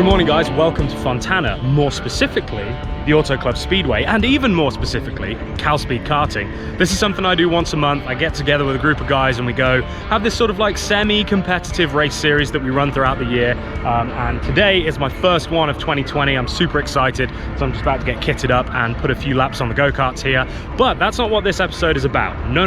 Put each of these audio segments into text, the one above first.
Good morning guys, welcome to Fontana, more specifically the Auto Club Speedway, and even more specifically Cal Speed Karting. This is something I do once a month. I get together with a group of guys and we go have this sort of like semi-competitive race series that we run throughout the year, and today is my first one of 2020. I'm super excited, so I'm just about to get kitted up and put a few laps on the go-karts here, but that's not what this episode is about. No.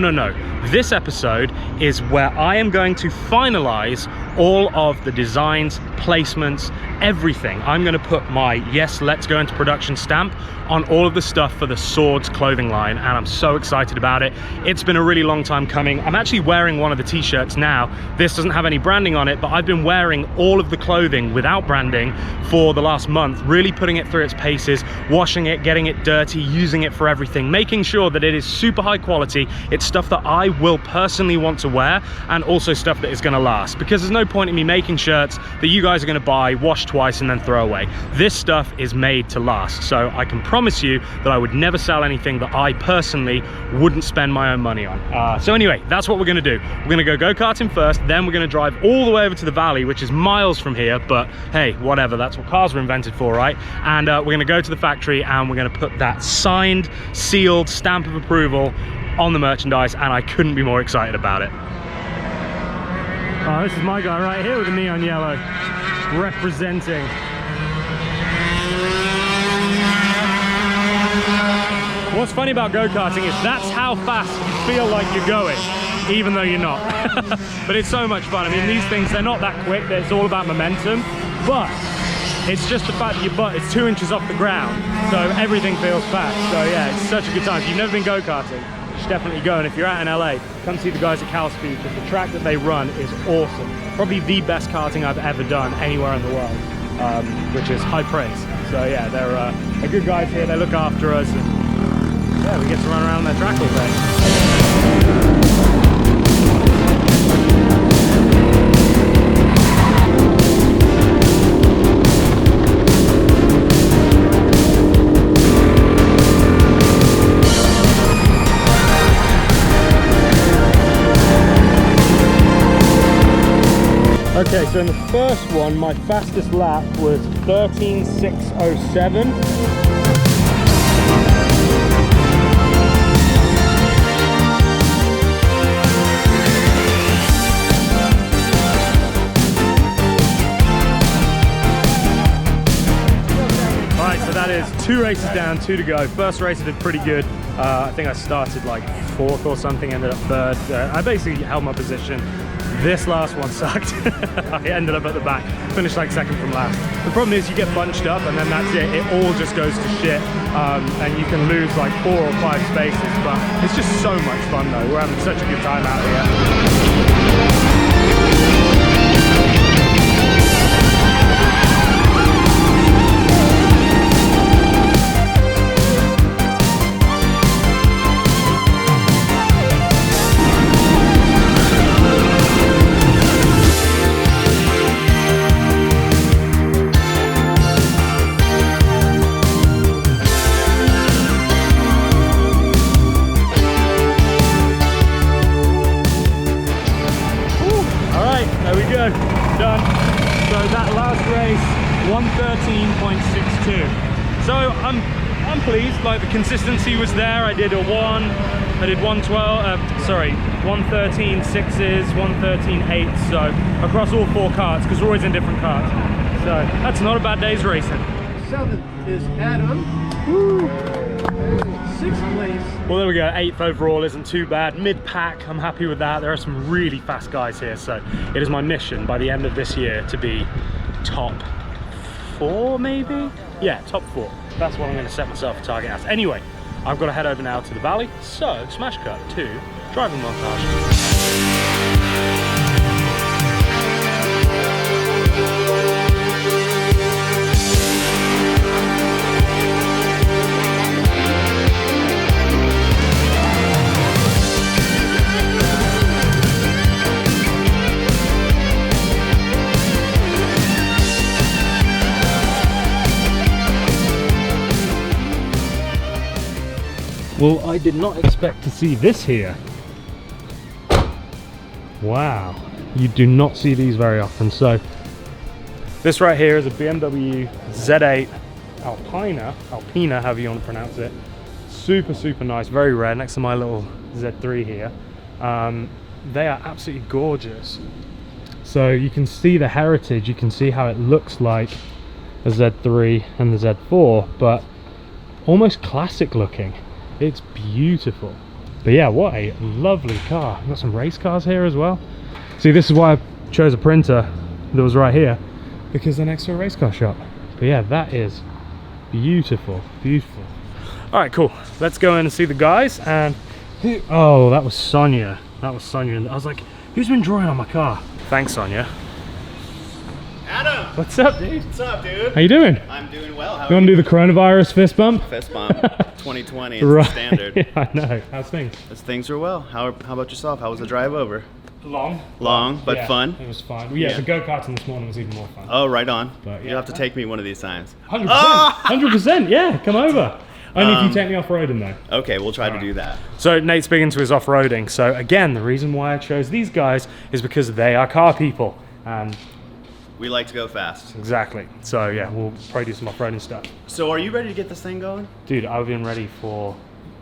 This episode is where I am going to finalize all of the designs, placements, everything. I'm going to put my yes, let's go into production stamp on all of the stuff for the Swords clothing line, and I'm so excited about it. It's been a really long time coming. I'm actually wearing one of the t-shirts now. This doesn't have any branding on it, but I've been wearing all of the clothing without branding for the last month, really putting it through its paces, washing it, getting it dirty, using it for everything, making sure that it is super high quality. It's stuff that I will personally want to wear, and also stuff that is going to last, because there's no point in me making shirts that you guys are going to buy, wash twice and then throw away. This stuff is made to last, so I can promise you that I would never sell anything that I personally wouldn't spend my own money on. So anyway, that's what we're going to do. We're going to go go-karting first, then we're going to drive all the way over to the valley, which is miles from here, but hey, whatever, that's what cars were invented for, right? And we're going to go to the factory and we're going to put that signed, sealed stamp of approval on the merchandise, and I couldn't be more excited about it. Oh, this is my guy right here with the neon yellow, representing. What's funny about go-karting is that's how fast you feel like you're going, even though you're not. But it's so much fun. I mean, these things, they're not that quick. It's all about momentum, but it's just the fact that your butt is 2 inches off the ground, so everything feels fast. So yeah, it's such a good time. If you've never been go-karting, you should definitely go. And if you're out in LA, come see the guys at Cal Speed, because the track that they run is awesome. Probably the best karting I've ever done anywhere in the world, which is high praise. So yeah, they're good guys here. They look after us, and yeah, we get to run around their track all day. Okay, so in the first one, my fastest lap was 13.607. That is 2 races down, 2 to go. First race I did pretty good. I think I started like 4th or something, ended up 3rd. I basically held my position. This last one sucked. I ended up at the back, finished like 2nd from last. The problem is you get bunched up and then that's it. It all just goes to shit, and you can lose like 4 or 5 spaces, but it's just so much fun though. We're having such a good time out here. Done. So that last race, 1:13.62. So I'm pleased. Like, the consistency was there. I did a 1:13.6s, 1:13.8s. So across all 4 karts, because we're always in different karts. So that's not a bad day's racing. 7th is Adam. Woo. 6th place. Well, there we go. 8th overall isn't too bad. Mid-pack, I'm happy with that. There are some really fast guys here, so it is my mission by the end of this year to be top 4, maybe? Yeah, top 4. That's what I'm going to set myself a target as. Anyway, I've got to head over now to the valley, so smash cut to driving montage. Well, I did not expect to see this here. Wow, you do not see these very often. So This right here is a BMW Z8 Alpina, however you want to pronounce it. Super, super nice, very rare, next to my little Z3 here. They are absolutely gorgeous. So you can see the heritage, you can see how it looks like a Z3 and the Z4, but almost classic looking. It's beautiful. But yeah, what a lovely car. Got some race cars here as well. See, this is why I chose a printer that was right here, because they're next to a race car shop. But yeah, that is beautiful, beautiful. All right, cool. Let's go in and see the guys. And oh, that was Sonia. That was Sonia. And I was like, who's been drawing on my car? Thanks, Sonia. Adam! What's up, dude? What's up, dude? How you doing? I'm doing well. How You want to do the coronavirus fist bump? Fist bump. 2020, it's Right. the standard. Yeah, I know. How's things? Things are well. How about yourself? How was the drive over? Long. Long, but Yeah, fun? It was fun. Well, yeah, the go-karting this morning was even more fun. Oh, right on. But, yeah. You'll have to take me one of these times. 100%. Ah! 100%, yeah, come over. Only if you take me off-roading though. Okay, we'll try to do that. So Nate's big into his off-roading. So again, the reason why I chose these guys is because they are car people. And We like to go fast. exactly. So yeah, we'll probably do some off-roading stuff. So are you ready to get this thing going? Dude, I've been ready for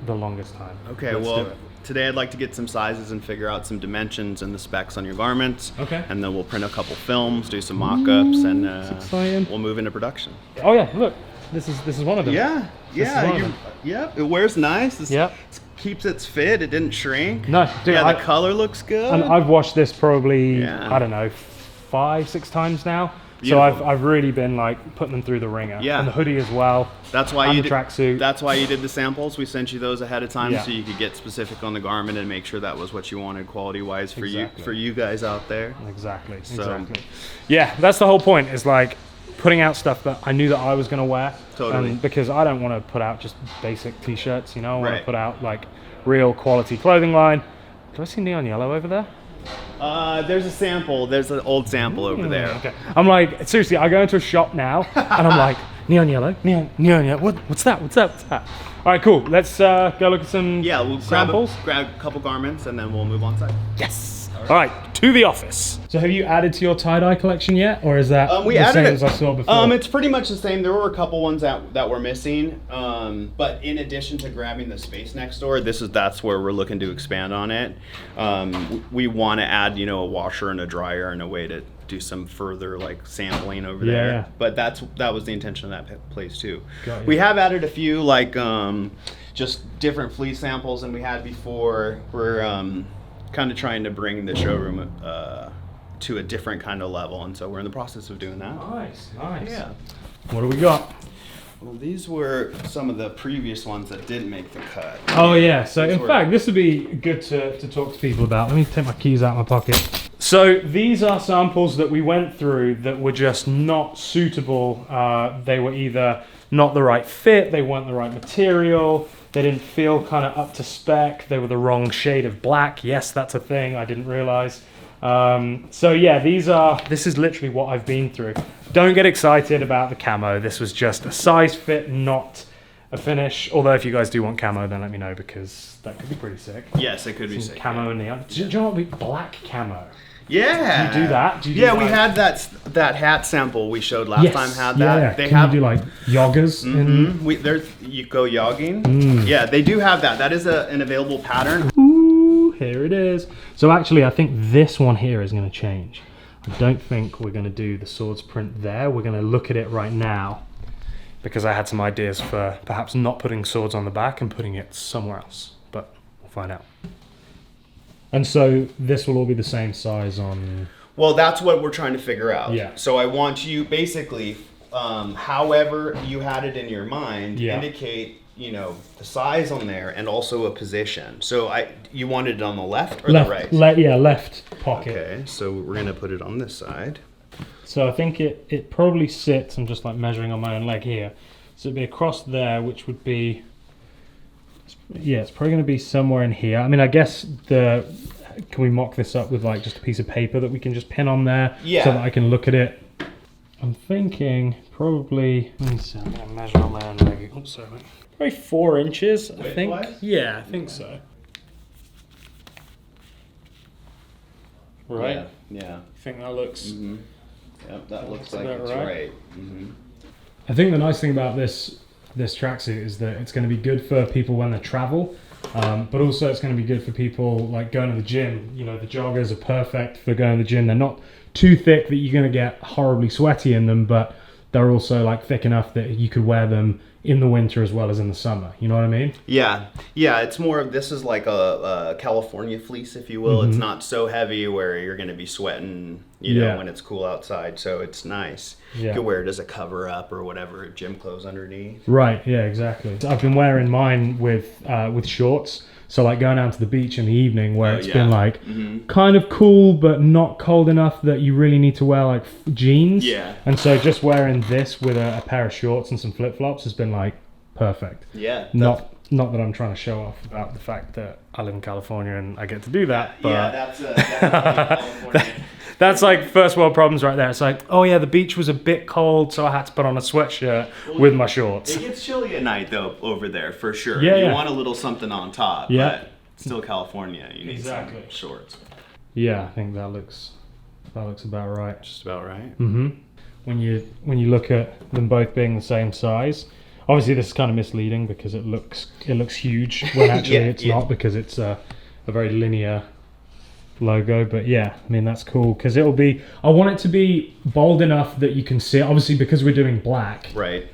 the longest time. Okay, Let's well, do it. today I'd like to get some sizes and figure out some dimensions and the specs on your garments. Okay. And then we'll print a couple films, do some mock-ups, and exciting. we'll move into production. Oh yeah, look, this is one of them. Yeah, This is one of them. Yep, it wears nice. Yep. Keeps its fit, it didn't shrink. No, dude, yeah, the I- color looks good. And I've watched this probably, Yeah. I don't know, 5-6 times now. Beautiful. So I've really been like putting them through the ringer. Yeah. And the hoodie as well. That's why and you the did, tracksuit. That's why you did the samples. We sent you those ahead of time Yeah. so you could get specific on the garment and make sure that was what you wanted quality wise for Exactly. you guys out there. Exactly. So- Exactly. Yeah, that's the whole point. Is like putting out stuff that I knew that I was gonna wear. Totally. Because I don't want to put out just basic t-shirts. You know, I want Right. to put out like real quality clothing line. Do I see neon yellow over there? There's a sample. There's an old sample over there. Okay. I'm like, seriously, I go into a shop now and I'm like, neon yellow, neon yellow. What's that? What's that? What's that? All right, cool. Let's go look at some Yeah, we'll samples. grab a couple garments and then we'll move on site. Yes. All right, to the office. So have you added to your tie-dye collection yet? Or is that We the added same it. as I saw before? It's pretty much the same. There were a couple ones that were missing, but in addition to grabbing the space next door, that's where we're looking to expand on it. We want to add, a washer and a dryer and a way to do some further like sampling over there. Yeah. But that was the intention of that place too. Got it. We have added a few like just different fleece samples than we had before. We're kind of trying to bring the showroom to a different kind of level, and so we're in the process of doing that. Nice, nice. Yeah. What do we got? Well, these were some of the previous ones that didn't make the cut. Oh yeah, so These in were- fact, this would be good to talk to people about. Let me take my keys out of my pocket. So these are samples that we went through that were just not suitable. They were either not the right fit, they weren't the right material, they didn't feel kind of up to spec, they were the wrong shade of black. Yes, that's a thing, I didn't realize. So yeah, this is literally what I've been through. Don't get excited about the camo. This was just a size fit, not a finish. Although if you guys do want camo, then let me know because that could be pretty sick. Yes, it could be sick. Camo and neon. Do you know what? Black camo. Yeah. Do you do that? Do you do yeah, we like- had that hat sample we showed last time. Had that. Yeah. They Can have you do like joggers? you go jogging. Mm. Yeah, they do have that. That is an available pattern. Ooh, here it is. So actually, I think this one here is going to change. I don't think we're going to do the swords print there. We're going to look at it right now because I had some ideas for perhaps not putting swords on the back and putting it somewhere else. But we'll find out. And so this will all be the same size on... Well, that's what we're trying to figure out. Yeah. So I want you basically, however you had it in your mind, Yeah. indicate, the size on there and also a position. So you wanted it on the left or the right? Left pocket. Okay, so we're gonna put it on this side. So I think it probably sits, I'm just like measuring on my own leg here. So it'd be across there, which would be, yeah, it's probably going to be somewhere in here. I mean, I guess can we mock this up with like just a piece of paper that we can just pin on there Yeah. so that I can look at it? I'm thinking probably, let me see, I'm going to measure on my own leg. Oh, sorry. Probably 4 inches, I think. Width-wise? Yeah, I think so. Right? Yeah. I think that looks Yep, that looks like about it's right. right. Mm-hmm. I think the nice thing about this tracksuit is that it's going to be good for people when they travel, but also it's going to be good for people like going to the gym. You know, the joggers are perfect for going to the gym. They're not too thick that you're going to get horribly sweaty in them, but they're also like thick enough that you could wear them in the winter as well as in the summer. You know what I mean? Yeah, it's more of, this is like a California fleece, if you will. It's not so heavy where you're going to be sweating, you know, when it's cool outside. So it's nice. Yeah. You could wear it as a cover up or whatever, gym clothes underneath. Right. Yeah. Exactly. I've been wearing mine with shorts. So like going out to the beach in the evening where it's been like kind of cool but not cold enough that you really need to wear like jeans. Yeah. And so just wearing this with a pair of shorts and some flip-flops has been like perfect. Yeah. Not that I'm trying to show off about the fact that I live in California and I get to do that. But Yeah, that's California. that's like first world problems right there. It's like, oh yeah, the beach was a bit cold, so I had to put on a sweatshirt with my shorts. It gets chilly at night though over there for sure. Yeah, you yeah. want a little something on top, but still California. You need some shorts. Yeah, I think that looks about right. Just about right. Mm-hmm. When you look at them both being the same size, obviously this is kind of misleading because it looks huge when actually it's not, because it's a very linear logo. But yeah, I mean that's cool because I want it to be bold enough that you can see it. Obviously because we're doing black, Right.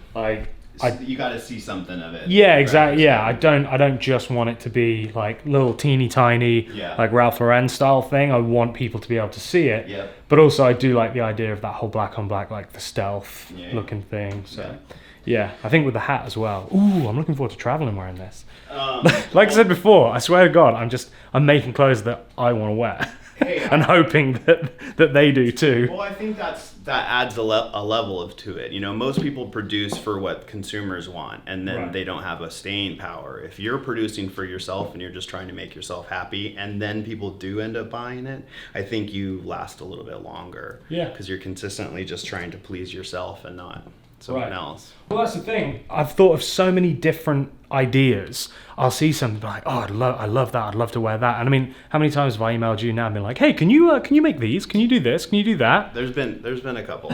You got to see something of it. Yeah, exactly. Yeah, I don't just want it to be like little teeny tiny, like Ralph Lauren style thing. I want people to be able to see it. Yep. But also I do like the idea of that whole black on black, like the stealth looking thing. So yeah, I think with the hat as well. Ooh, I'm looking forward to traveling wearing this. Like I said before, I swear to God, I'm making clothes that I want to wear. And hoping that they do too. Well, I think that adds a level to it. You know, most people produce for what consumers want, and then they don't have a staying power. If you're producing for yourself and you're just trying to make yourself happy, and then people do end up buying it, I think you last a little bit longer. Yeah. Because you're consistently just trying to please yourself and not someone else. Well, that's the thing. I've thought of so many different ideas. I'll see something like, oh, I love that. I'd love to wear that. And I mean, how many times have I emailed you now and been like, hey, can you make these? Can you do this? Can you do that? There's been a couple.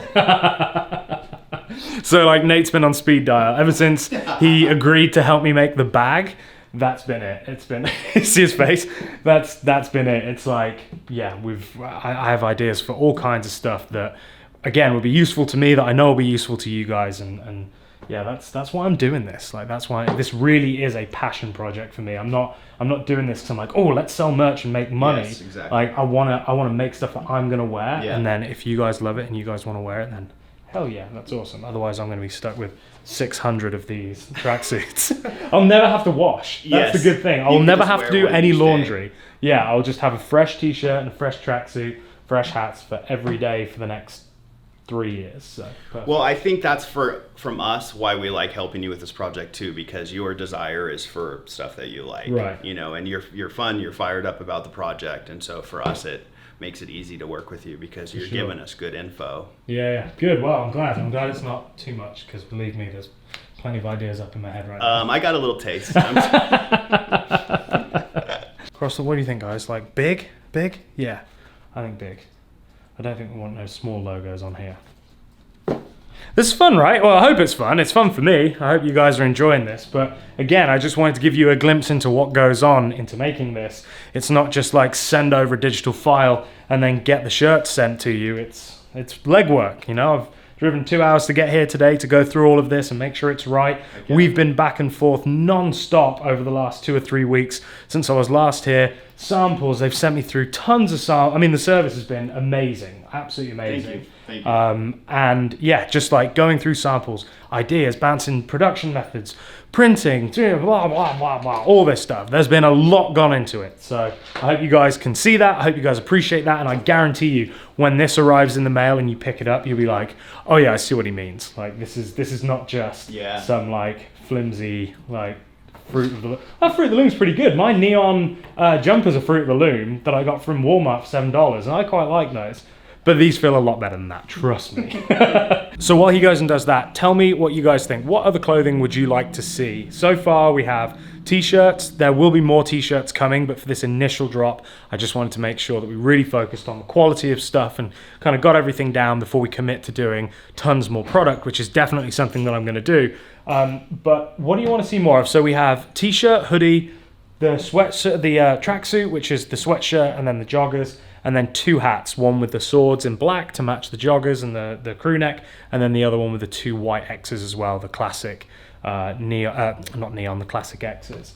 So like Nate's been on speed dial ever since he agreed to help me make the bag. That's been it. It's been see his face. That's been it. It's like, yeah, I have ideas for all kinds of stuff that again would be useful to me, that I know will be useful to you guys, and yeah, that's why I'm doing this. Like that's why this really is a passion project for me. I'm not doing this because I'm like, oh, let's sell merch and make money. Yes, exactly. Like I wanna make stuff that I'm gonna wear, and then if you guys love it and you guys want to wear it, then hell yeah, that's awesome. Otherwise, I'm gonna be stuck with 600 of these tracksuits. I'll never have to wash. That's the good thing. I'll never have to do any laundry. Yeah, I'll just have a fresh t-shirt and a fresh tracksuit, fresh hats for every day for the next 3 years. So perfect. Well, I think that's from us why we like helping you with this project too, because your desire is for stuff that you like, right? You know, and you're fun, you're fired up about the project, and so for us it makes it easy to work with you because you're giving us good info. Yeah, good. Well, I'm glad it's not too much, because believe me, there's plenty of ideas up in my head right now. I got a little taste. Cross, what do you think, guys? Like big? Yeah, I think big. I don't think we want no small logos on here. This is fun, right? Well, I hope it's fun. It's fun for me. I hope you guys are enjoying this. But again, I just wanted to give you a glimpse into what goes on into making this. It's not just like send over a digital file and then get the shirt sent to you. It's legwork, you know? I've driven 2 hours to get here today to go through all of this and make sure it's right. Okay. We've been back and forth non-stop over the last 2 or 3 weeks since I was last here. Samples, they've sent me through tons of samples. I mean, the service has been amazing, absolutely amazing. Thank you. And yeah, just like going through samples, ideas, bouncing production methods, printing, blah, blah, blah, blah, all this stuff. There's been a lot gone into it. So I hope you guys can see that. I hope you guys appreciate that. And I guarantee you, when this arrives in the mail and you pick it up, you'll be like, oh yeah, I see what he means. Like this is not just some like flimsy, like, Fruit of the Loom. That Fruit of the Loom's pretty good. My neon jumper's a Fruit of the Loom that I got from Walmart for $7, and I quite like those. But these feel a lot better than that, trust me. So while he goes and does that, tell me what you guys think. What other clothing would you like to see? So far we have t-shirts. There will be more t-shirts coming, but for this initial drop, I just wanted to make sure that we really focused on the quality of stuff and kind of got everything down before we commit to doing tons more product, which is definitely something that I'm gonna do. But what do you want to see more of? So we have t-shirt, hoodie, the sweatshirt, the tracksuit, which is the sweatshirt, and then the joggers, and then 2 hats, one with the swords in black to match the joggers and the crew neck, and then the other one with the 2 white X's as well, the classic not neon, the classic X's.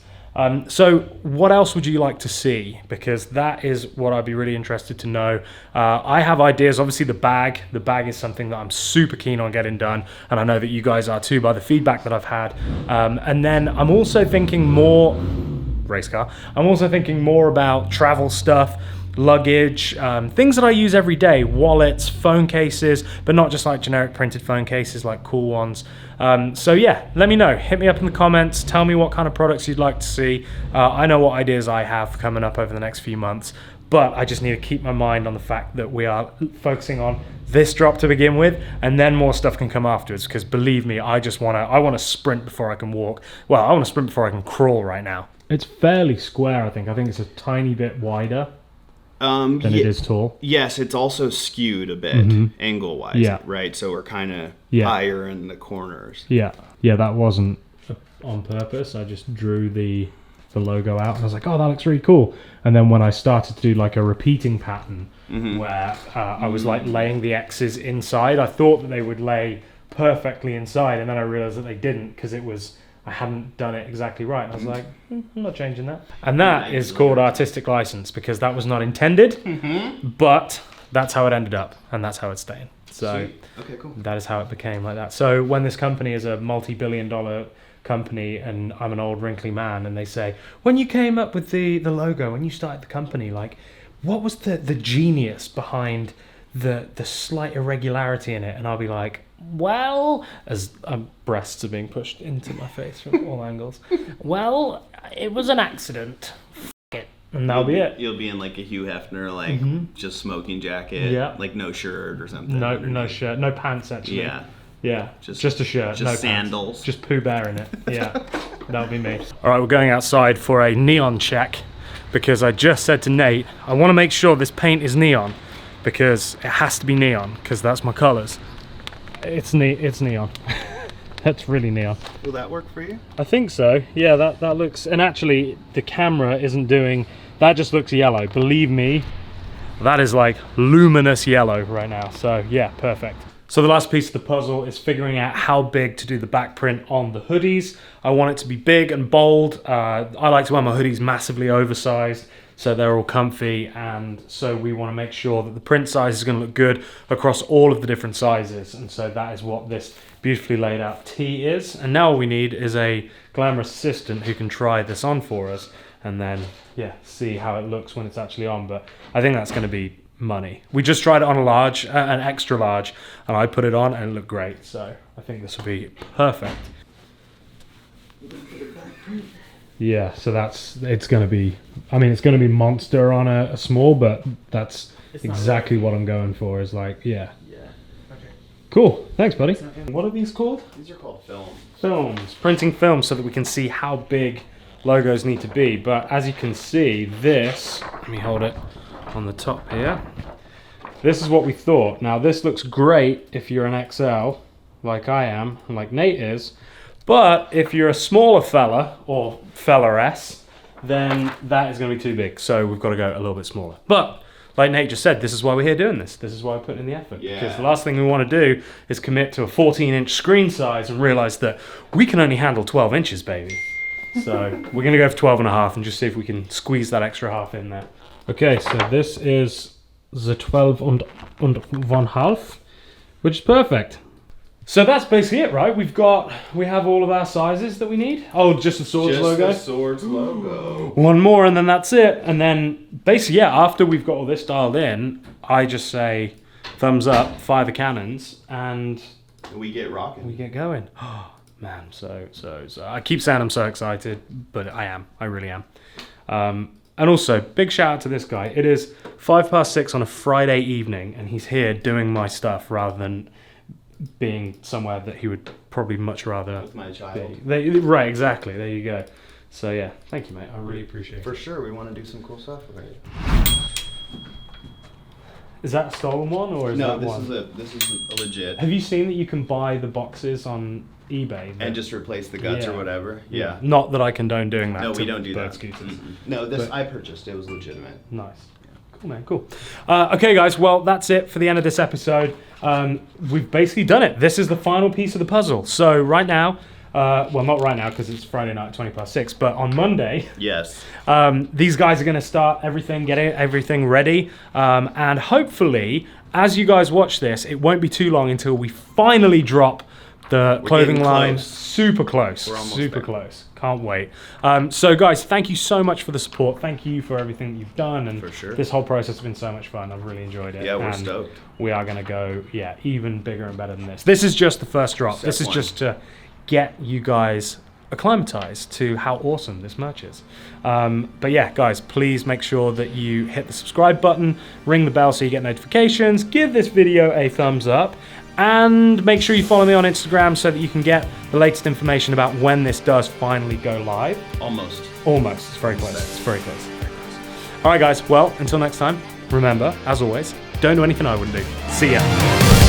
So what else would you like to see? Because that is what I'd be really interested to know. I have ideas. Obviously the bag is something that I'm super keen on getting done, and I know that you guys are too by the feedback that I've had. And then I'm also thinking more race car. I'm also thinking more about travel stuff, luggage, things that I use every day, wallets, phone cases, but not just like generic printed phone cases, like cool ones. So yeah, let me know. Hit me up in the comments. Tell me what kind of products you'd like to see. I know what ideas I have coming up over the next few months, but I just need to keep my mind on the fact that we are focusing on this drop to begin with, and then more stuff can come afterwards, because believe me, I want to sprint before I can walk. Well, I want to sprint before I can crawl right now. It's fairly square, I think. I think it's a tiny bit wider than it is tall. Yes, it's also skewed a bit angle-wise, right? So we're kind of higher in the corners. Yeah, that wasn't on purpose. I just drew the logo out, and I was like, oh, that looks really cool. And then when I started to do like a repeating pattern where I was like laying the X's inside, I thought that they would lay perfectly inside, and then I realized that they didn't, because I hadn't done it exactly right. And I was like, I'm not changing that. And that is called artistic license, because that was not intended, but that's how it ended up, and that's how it's staying. So okay, cool. That is how it became like that. So when this company is a multi-billion-dollar company and I'm an old wrinkly man, and they say, when you came up with the logo, when you started the company, like, what was the genius behind the slight irregularity in it? And I'll be like, well, as breasts are being pushed into my face from all angles, well, it was an accident. F it. And that'll be it. You'll be in like a Hugh Hefner, like just smoking jacket, like no shirt or something. No shirt, no pants actually. Yeah, just a shirt, just no sandals, pants. Just Pooh Bear in it. Yeah, that'll be me. All right, we're going outside for a neon check, because I just said to Nate, I want to make sure this paint is neon, because it has to be neon, because that's my colors. It's neon. That's really neon. Will that work for you? I think so. Yeah, that looks, and actually the camera isn't doing, that just looks yellow. Believe me, that is like luminous yellow right now. So yeah, perfect. So the last piece of the puzzle is figuring out how big to do the back print on the hoodies. I want it to be big and bold. I like to wear my hoodies massively oversized, so they're all comfy, and so we want to make sure that the print size is going to look good across all of the different sizes, and so that is what this beautifully laid out tee is. And now all we need is a glamorous assistant who can try this on for us, and then see how it looks when it's actually on. But I think that's going to be money. We just tried it on an extra large, and I put it on and it looked great, so I think this will be perfect. Yeah, so it's going to be, it's going to be monster on a small, but that's exactly what I'm going for, is like, yeah. Okay. Cool, thanks buddy. What are these called? These are called films. Films, printing films, so that we can see how big logos need to be. But as you can see, this, let me hold it on the top here. This is what we thought. Now this looks great if you're an XL, like I am, and like Nate is. But if you're a smaller fella, or fella-s, then that is going to be too big. So we've got to go a little bit smaller. But like Nate just said, this is why we're here doing this. This is why we're putting in the effort. Yeah. Because the last thing we want to do is commit to a 14-inch screen size and realize that we can only handle 12 inches, baby. So we're going to go for 12.5 and just see if we can squeeze that extra half in there. Okay, so this is the 12.5, which is perfect. So that's basically it, right? We have all of our sizes that we need. Oh, just the Swords logo? Just the Swords logo. One more and then that's it. And then basically, after we've got all this dialed in, I just say thumbs up, fire the cannons, and we get rocking. We get going. Oh, man, so I keep saying I'm so excited, but I am. I really am. And also, big shout out to this guy. It is 6:05 on a Friday evening, and he's here doing my stuff rather than being somewhere that he would probably much rather With my child. Right, exactly. There you go. So yeah, thank you, mate. I really appreciate it. For sure, we want to do some cool stuff with it. Is that a stolen one or is No, that one? this is a legit. Have you seen that you can buy the boxes on eBay And just replace the guts or whatever. Yeah. Not that I condone doing that. No, we to don't do bird that. scooters. No, this I purchased. It was legitimate. Nice. Cool, man. Cool. Okay, guys. Well, that's it for the end of this episode. We've basically done it. This is the final piece of the puzzle. So right now, well, not right now because it's Friday night, 6:20, but on Monday, Yes. these guys are going to start getting everything ready, and hopefully, as you guys watch this, it won't be too long until we finally drop the clothing getting line. close. Super close. We're almost Super there. close. Can't wait. So, guys, thank you so much for the support. Thank you for everything that you've done, and For sure. this whole process has been so much fun. I've really enjoyed it. Yeah, we're and stoked. we are going to go, even bigger and better than this. This is just the first drop. Step This is one. just to get you guys acclimatized to how awesome this merch is. But yeah, guys, please make sure that you hit the subscribe button, ring the bell so you get notifications, give this video a thumbs up, and make sure you follow me on Instagram so that you can get the latest information about when this does finally go live. Almost. Almost. It's very close. It's very close. Very close. All right, guys. Well, until next time, remember, as always, don't do anything I wouldn't do. See ya.